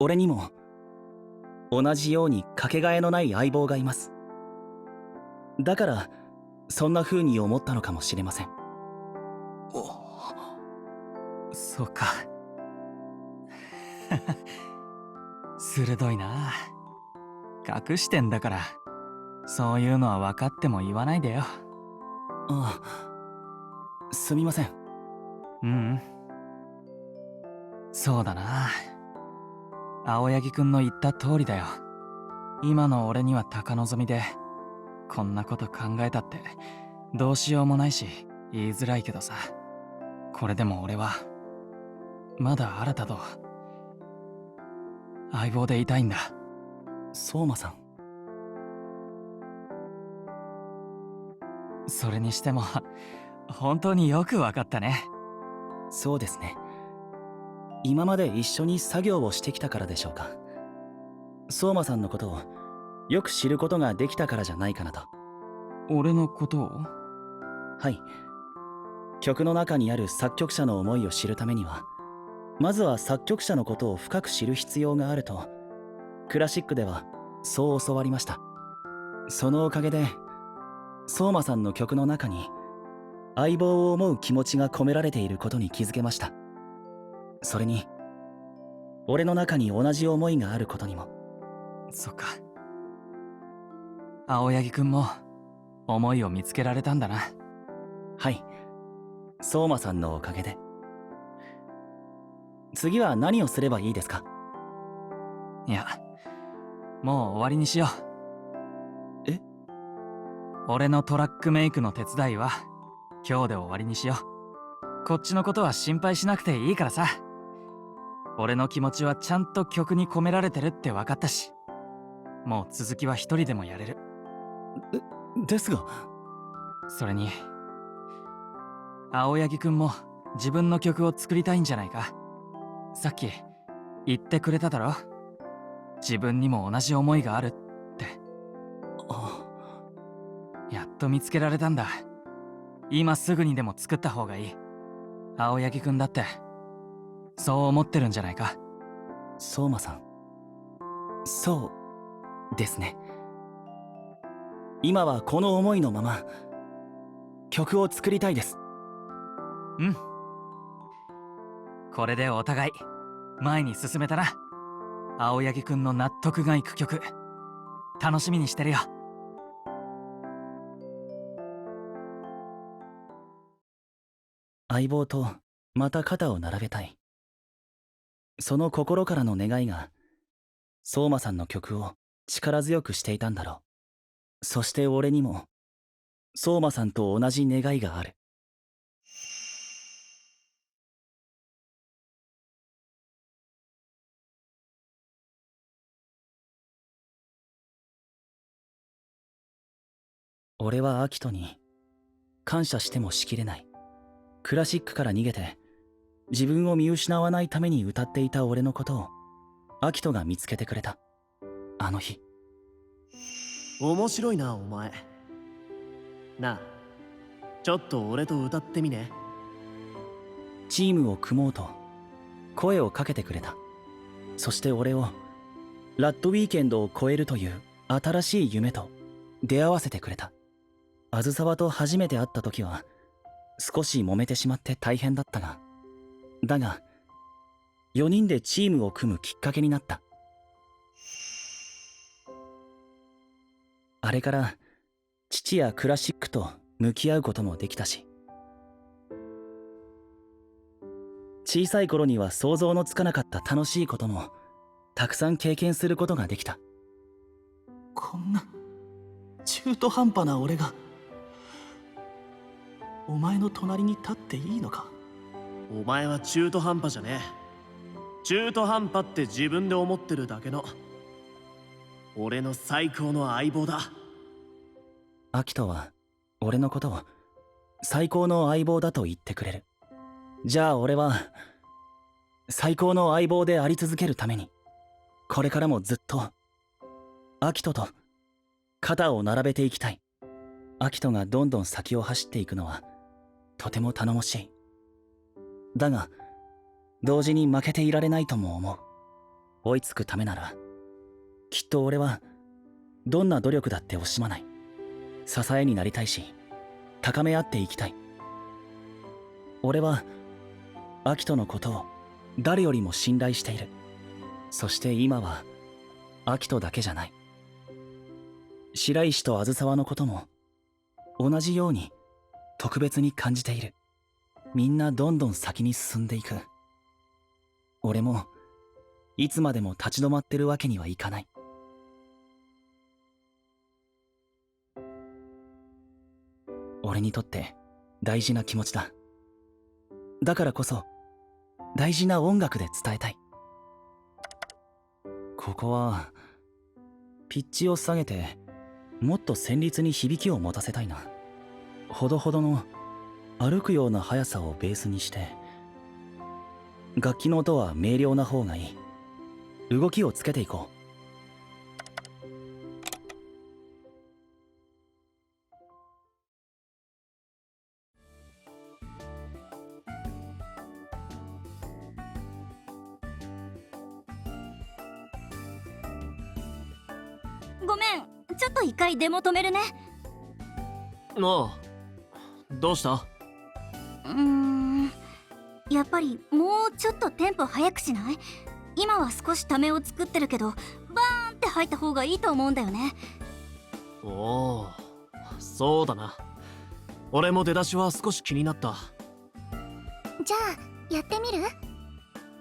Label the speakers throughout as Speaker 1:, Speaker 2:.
Speaker 1: 俺にも同じようにかけがえのない相棒がいます。だからそんな風に思ったのかもしれません。
Speaker 2: そうか。鋭いな。隠してんだから、そういうのは分かっても言わないでよ。
Speaker 1: ああ、すみません。
Speaker 2: うん。そうだな。青柳くんの言った通りだよ。今の俺には高望みで、こんなこと考えたってどうしようもないし言いづらいけどさ。これでも俺はまだ新と相棒でいたいんだ。
Speaker 1: 相馬さん。
Speaker 2: それにしても本当によく分かったね。
Speaker 1: そうですね。今まで一緒に作業をしてきたからでしょうか。相馬さんのことをよく知ることができたからじゃないかなと。
Speaker 2: 俺のことを？
Speaker 1: はい。曲の中にある作曲者の思いを知るためには、まずは作曲者のことを深く知る必要があると、クラシックではそう教わりました。そのおかげで相馬さんの曲の中に相棒を思う気持ちが込められていることに気づけました。それに俺の中に同じ思いがあることにも。
Speaker 2: そっか。青柳くんも思いを見つけられたんだな。
Speaker 1: はい、相馬さんのおかげで。次は何をすればいいですか？
Speaker 2: いや、もう終わりにしよう。
Speaker 1: え？
Speaker 2: 俺のトラックメイクの手伝いは今日で終わりにしよう。こっちのことは心配しなくていいからさ。俺の気持ちはちゃんと曲に込められてるって分かったし、もう続きは一人でもやれる。
Speaker 1: ですが。
Speaker 2: それに青柳くんも自分の曲を作りたいんじゃないか。さっき言ってくれただろ。自分にも同じ思いがあるって。やっと見つけられたんだ。今すぐにでも作った方がいい。青柳くんだってそう思ってるんじゃないか。
Speaker 1: 相馬さん、そうですね。今はこの思いのまま曲を作りたいです。
Speaker 2: うん。これでお互い前に進めたな。青柳くんの納得がいく曲楽しみにしてるよ。
Speaker 1: 相棒とまた肩を並べたい。その心からの願いが相馬さんの曲を力強くしていたんだろう。そして俺にも相馬さんと同じ願いがある。俺はアキトに感謝してもしきれない。クラシックから逃げて自分を見失わないために歌っていた俺のことをアキトが見つけてくれた。あの日。
Speaker 3: 面白いな、お前。なあ、ちょっと俺と歌ってみね。
Speaker 1: チームを組もうと声をかけてくれた。そして俺をラッドウィーケンドを超えるという新しい夢と出会わせてくれた。あずさわと初めて会った時は少し揉めてしまって大変だったが、だが4人でチームを組むきっかけになった。あれから父やクラシックと向き合うこともできたし、小さい頃には想像のつかなかった楽しいこともたくさん経験することができた。こんな中途半端な俺がお前の隣に立っていいのか？
Speaker 3: お前は中途半端じゃねえ。中途半端って自分で思ってるだけの俺の最高の相棒だ。
Speaker 1: アキトは俺のことを最高の相棒だと言ってくれる。じゃあ俺は最高の相棒であり続けるためにこれからもずっとアキトと肩を並べていきたい。アキトがどんどん先を走っていくのはとても頼もしい。だが同時に負けていられないとも思う。追いつくためなら、きっと俺はどんな努力だって惜しまない。支えになりたいし、高め合っていきたい。俺はアキトのことを誰よりも信頼している。そして今はアキトだけじゃない。白石とあずさわのことも同じように特別に感じている。みんなどんどん先に進んでいく。俺もいつまでも立ち止まってるわけにはいかない。俺にとって大事な気持ちだ。だからこそ大事な音楽で伝えたい。ここはピッチを下げてもっと旋律に響きを持たせたいな。ほどほどの歩くような速さをベースにして、楽器の音は明瞭な方がいい。動きをつけていこう。
Speaker 4: ごめん、ちょっと一回デモ止めるね。
Speaker 3: ああ、どうした？
Speaker 4: やっぱりもうちょっとテンポ速くしない？今は少しためを作ってるけど、バーンって入った方がいいと思うんだよね。
Speaker 3: おお、そうだな。俺も出だしは少し気になった。
Speaker 5: じゃあやってみる？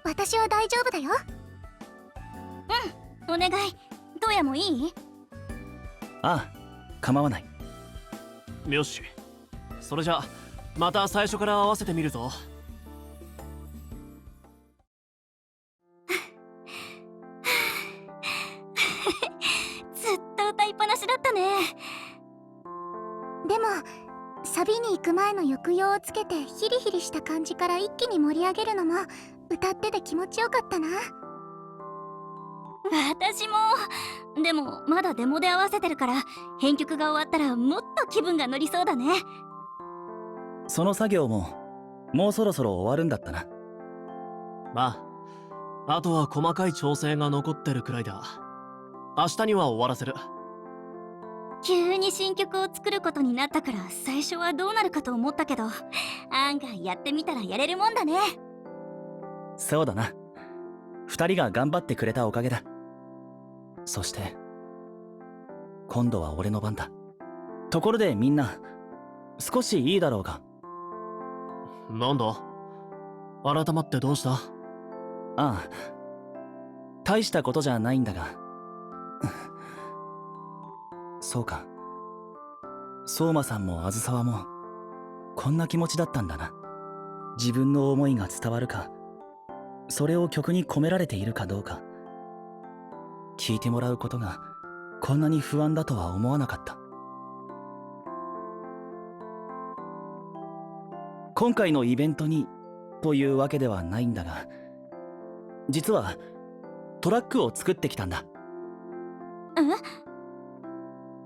Speaker 5: 私は大丈夫だよ。
Speaker 4: お願い。どうやもいい？
Speaker 1: ああ、構わない。
Speaker 3: よし、それじゃまた最初から合わせてみるぞ。
Speaker 4: ずっと歌いっぱなしだったね。
Speaker 5: でもサビに行く前の抑揚をつけてヒリヒリした感じから一気に盛り上げるのも歌ってて気持ちよかったな。
Speaker 4: 私も。でもまだデモで合わせてるから、編曲が終わったらもっと気分が乗りそうだね。
Speaker 1: その作業ももうそろそろ終わるんだったな。
Speaker 3: まあ、あとは細かい調整が残ってるくらいだ。明日には終わらせる。
Speaker 4: 急に新曲を作ることになったから、最初はどうなるかと思ったけど、案外やってみたらやれるもんだね。
Speaker 1: そうだな。二人が頑張ってくれたおかげだ。そして今度は俺の番だ。ところでみんな、少しいいだろうか。
Speaker 3: なんだ？改まってどうした？
Speaker 1: ああ、大したことじゃないんだが。そうか、相馬さんもあずさわもこんな気持ちだったんだな。自分の思いが伝わるか、それを曲に込められているかどうか、聞いてもらうことがこんなに不安だとは思わなかった。今回のイベントにというわけではないんだが、実はトラックを作ってきたんだ。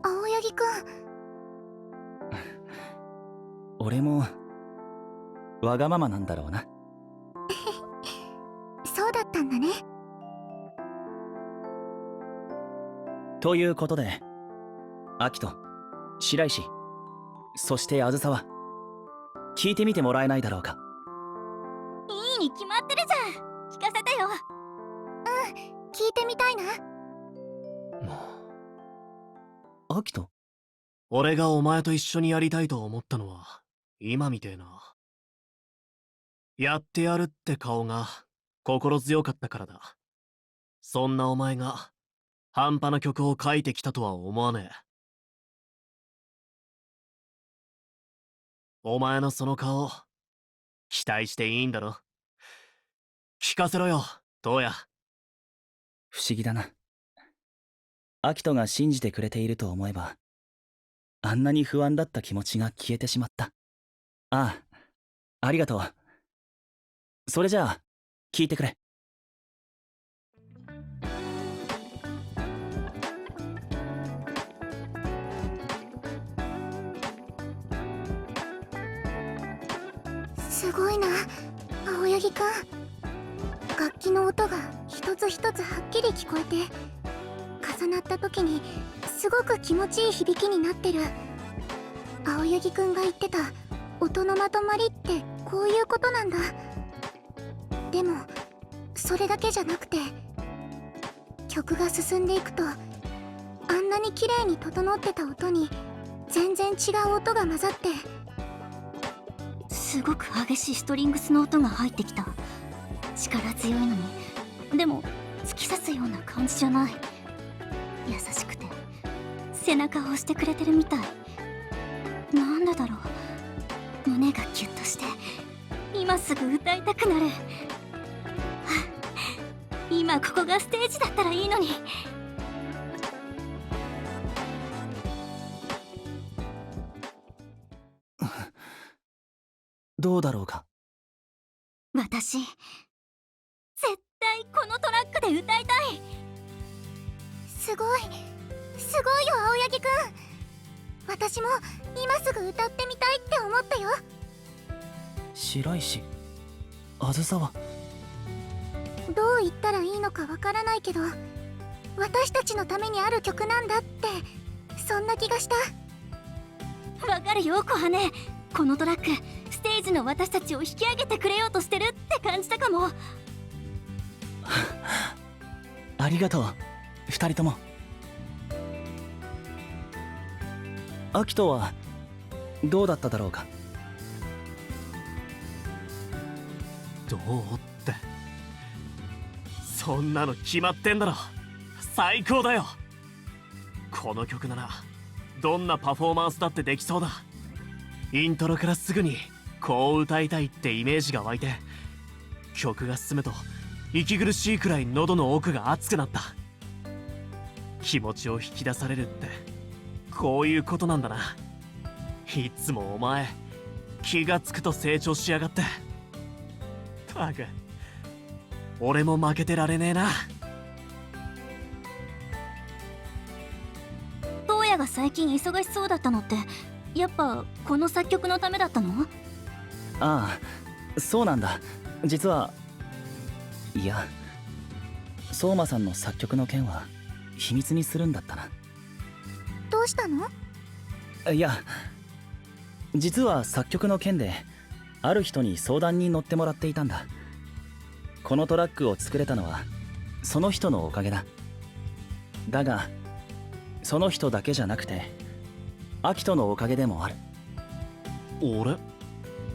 Speaker 5: 青柳くん、
Speaker 1: 俺もわがままなんだろうな。
Speaker 5: そうだったんだね。
Speaker 1: ということで、アキト、白石、そしてあずさわ、聞いてみてもらえないだろうか。
Speaker 4: いいに決まってるじゃん。聞かせてよ。
Speaker 5: 聞いてみたいな。
Speaker 1: アキト？
Speaker 3: 俺がお前と一緒にやりたいと思ったのは今みてえな。やってやるって顔が心強かったからだ。そんなお前が半端な曲を書いてきたとは思わねえ。お前のその顔、期待していいんだろ。聞かせろよ、どうや。
Speaker 1: 不思議だな。アキトが信じてくれていると思えば、あんなに不安だった気持ちが消えてしまった。ああ、ありがとう。それじゃあ、聞いてくれ。
Speaker 5: すごいな、青柳くん。楽器の音が一つ一つはっきり聞こえて、重なった時にすごく気持ちいい響きになってる。青柳くんが言ってた音のまとまりってこういうことなんだ。でもそれだけじゃなくて、曲が進んでいくとあんなに綺麗に整ってた音に全然違う音が混ざって、
Speaker 4: すごく激しいストリングスの音が入ってきた。力強いのに、でも突き刺すような感じじゃない。優しくて背中を押してくれてるみたい。なんでだろう、胸がキュッとして今すぐ歌いたくなる。はあ、今ここがステージだったらいいのに。
Speaker 1: どうだろうか。
Speaker 4: 私絶対このトラックで歌いたい。
Speaker 5: すごいよ青柳くん。私も今すぐ歌ってみたいって思ったよ。
Speaker 1: 白石あずさは
Speaker 5: どう言ったらいいのかわからないけど、私たちのためにある曲なんだって、そんな気がした。
Speaker 4: わかるよ小羽。このトラックステージの私たちを引き上げてくれようとしてるって感じたかも。
Speaker 1: ありがとう二人とも。アキトはどうだっただろうか。
Speaker 3: どうってそんなの決まってんだろ。最高だよ。この曲ならどんなパフォーマンスだってできそうだ。イントロからすぐにこう歌いたいってイメージが湧いて、曲が進むと息苦しいくらい喉の奥が熱くなった。気持ちを引き出されるってこういうことなんだな。いつもお前気がつくと成長しやがって。たく俺も負けてられねえな。
Speaker 4: トウヤが最近忙しそうだったのってやっぱこの作曲のためだったの？
Speaker 1: ああ、そうなんだ。実はいや、相馬さんの作曲の件は秘密にするんだったな。
Speaker 5: どうしたの？
Speaker 1: いや、実は作曲の件である人に相談に乗ってもらっていたんだ。このトラックを作れたのはその人のおかげだ。だがその人だけじゃなくてアキトのおかげでもある。
Speaker 3: 俺？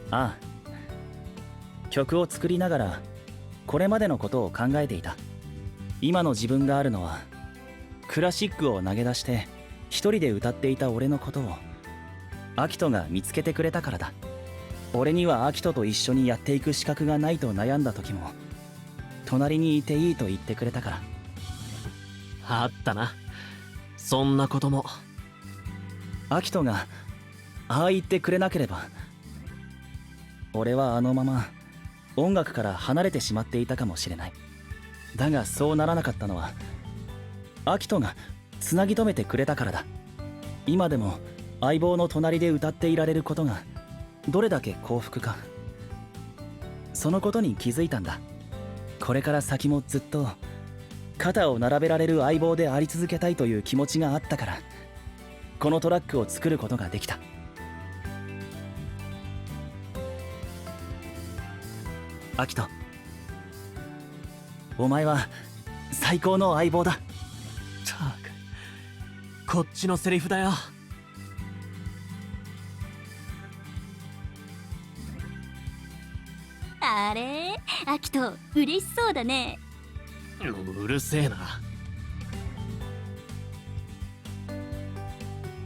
Speaker 1: ああ、曲を作りながらこれまでのことを考えていた。今の自分があるのはクラシックを投げ出して一人で歌っていた俺のことをアキトが見つけてくれたからだ。俺にはアキトと一緒にやっていく資格がないと悩んだ時も隣にいていいと言ってくれたから。
Speaker 3: あったな、そんなことも。
Speaker 1: アキトがああ言ってくれなければ俺はあのまま音楽から離れてしまっていたかもしれない。だがそうならなかったのはアキトがつなぎ止めてくれたからだ。今でも相棒の隣で歌っていられることがどれだけ幸福か、そのことに気づいたんだ。これから先もずっと肩を並べられる相棒であり続けたいという気持ちがあったからこのトラックを作ることができた。アキト、お前は最高の相棒だ。
Speaker 3: たくこっちのセリフだよ。
Speaker 4: あれアキト嬉しそうだね。
Speaker 3: うるせえな。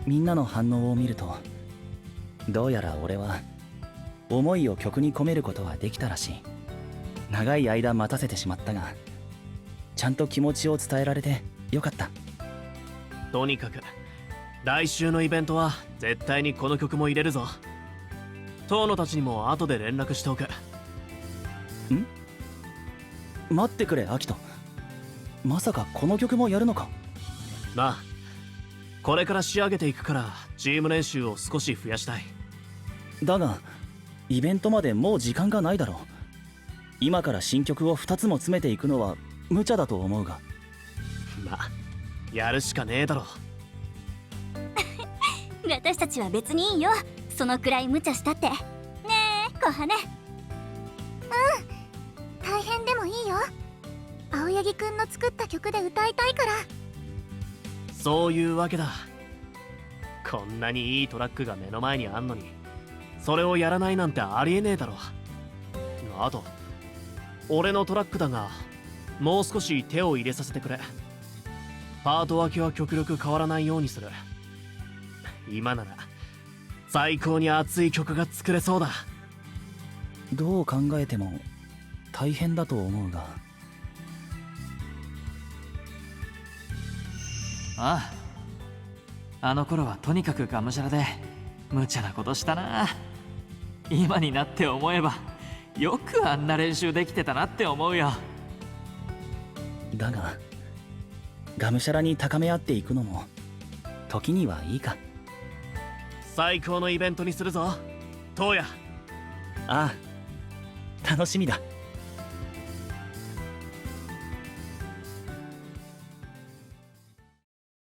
Speaker 1: みんなの反応を見るとどうやら俺は思いを曲に込めることはできたらしい。長い間待たせてしまったがちゃんと気持ちを伝えられてよかった。
Speaker 3: とにかく来週のイベントは絶対にこの曲も入れるぞ。遠野たちにも後で連絡しておく。
Speaker 1: 待ってくれアキト、まさかこの曲もやるのか？
Speaker 3: なあ、これから仕上げていくからチーム練習を少し増やしたい。
Speaker 1: だがイベントまでもう時間がないだろ今から新曲を2つも詰めていくのは無茶だと思うが。
Speaker 3: まあやるしかねえだろ。
Speaker 4: 私たちは別にいいよ、そのくらい無茶したって。ねえ小羽。
Speaker 5: 大変でもいいよ。青柳くんの作った曲で歌いたいから。
Speaker 3: そういうわけだ。こんなにいいトラックが目の前にあんのにそれをやらないなんてありえねえだろ。あと俺のトラックだがもう少し手を入れさせてくれ。パート分けは極力変わらないようにする。今なら最高に熱い曲が作れそうだ。
Speaker 1: どう考えても大変だと思うが。
Speaker 2: ああ、あの頃はとにかくがむしゃらで無茶なことしたな。今になって思えばよくあんな練習できてたなって思うよ。
Speaker 1: だががむしゃらに高め合っていくのも時にはいいか。
Speaker 3: 最高のイベントにするぞ、トウヤ。
Speaker 1: ああ、楽しみだ。